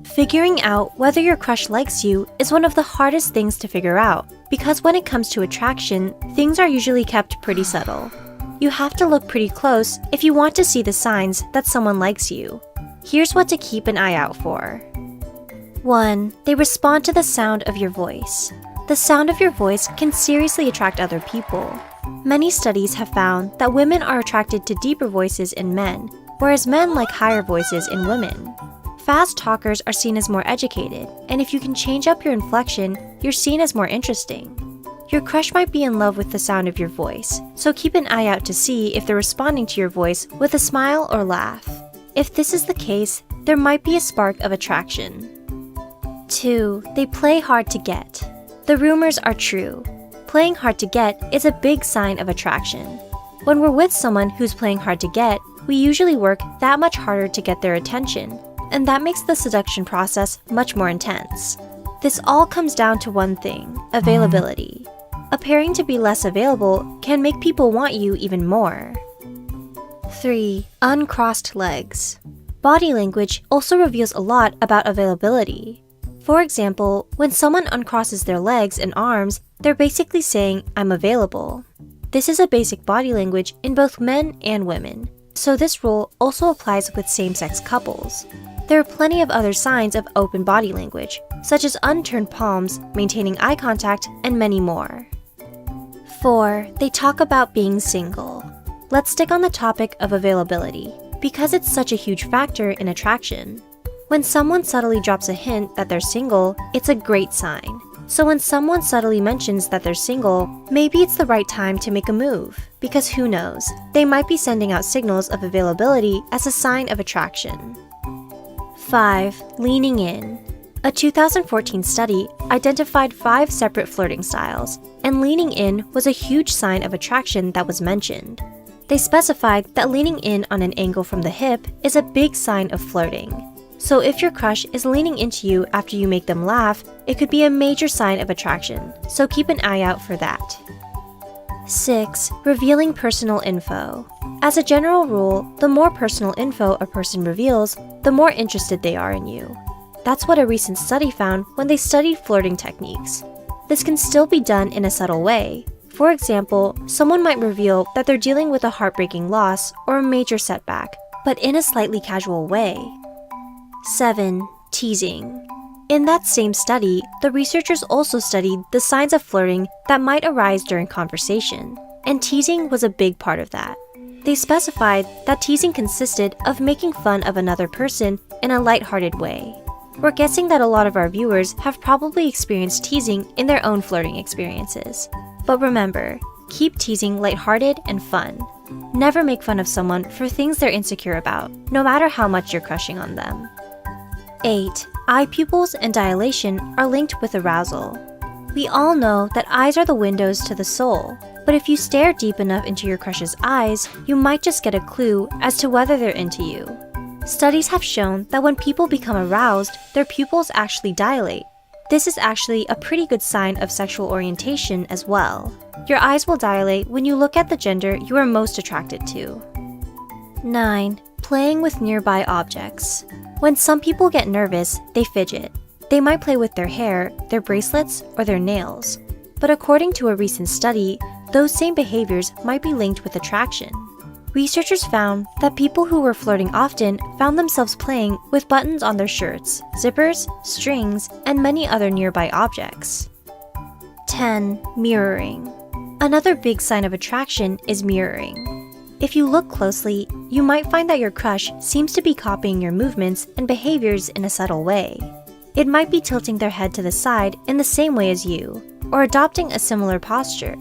Figuring out whether your crush likes you is one of the hardest things to figure out because when it comes to attraction, things are usually kept pretty subtle. You have to look pretty close if you want to see the signs that someone likes you. Here's what to keep an eye out for. 1. They respond to the sound of your voice. The sound of your voice can seriously attract other people. Many studies have found that women are attracted to deeper voices in men, whereas men like higher voices in women. Fast talkers are seen as more educated, and if you can change up your inflection, you're seen as more interesting. Your crush might be in love with the sound of your voice, so keep an eye out to see if they're responding to your voice with a smile or laugh. If this is the case, there might be a spark of attraction. 2. They play hard to get. The rumors are true. Playing hard to get is a big sign of attraction. When we're with someone who's playing hard to get, we usually work that much harder to get their attention, and that makes the seduction process much more intense. This all comes down to one thing: availability. Appearing to be less available can make people want you even more. 3. Uncrossed legs. Body language also reveals a lot about availability. For example, when someone uncrosses their legs and arms, they're basically saying, "I'm available." This is a basic body language in both men and women, so this rule also applies with same-sex couples. There are plenty of other signs of open body language, such as unturned palms, maintaining eye contact, and many more. 4. They talk about being single. Let's stick on the topic of availability, because it's such a huge factor in attraction. When someone subtly drops a hint that they're single, it's a great sign. So when someone subtly mentions that they're single, maybe it's the right time to make a move, because who knows, they might be sending out signals of availability as a sign of attraction. 5. Leaning in. A 2014 study identified 5 separate flirting styles, and leaning in was a huge sign of attraction that was mentioned. They specified that leaning in on an angle from the hip is a big sign of flirting. So if your crush is leaning into you after you make them laugh, it could be a major sign of attraction, so keep an eye out for that. 6. Revealing personal info. As a general rule, the more personal info a person reveals, the more interested they are in you. That's what a recent study found when they studied flirting techniques. This can still be done in a subtle way. For example, someone might reveal that they're dealing with a heartbreaking loss or a major setback, but in a slightly casual way. 7. Teasing. In that same study, the researchers also studied the signs of flirting that might arise during conversation, and teasing was a big part of that. They specified that teasing consisted of making fun of another person in a lighthearted way. We're guessing that a lot of our viewers have probably experienced teasing in their own flirting experiences. But remember, keep teasing lighthearted and fun. Never make fun of someone for things they're insecure about, no matter how much you're crushing on them. 8. Eye pupils and dilation are linked with arousal. We all know that eyes are the windows to the soul, but if you stare deep enough into your crush's eyes, you might just get a clue as to whether they're into you. Studies have shown that when people become aroused, their pupils actually dilate. This is actually a pretty good sign of sexual orientation as well. Your eyes will dilate when you look at the gender you are most attracted to. 9. Playing with nearby objects. When some people get nervous, they fidget. They might play with their hair, their bracelets, or their nails. But according to a recent study, those same behaviors might be linked with attraction. Researchers found that people who were flirting often found themselves playing with buttons on their shirts, zippers, strings, and many other nearby objects. 10. Mirroring. Another big sign of attraction is mirroring. If you look closely, you might find that your crush seems to be copying your movements and behaviors in a subtle way. It might be tilting their head to the side in the same way as you, or adopting a similar posture.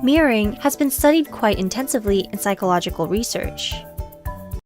Mirroring has been studied quite intensively in psychological research.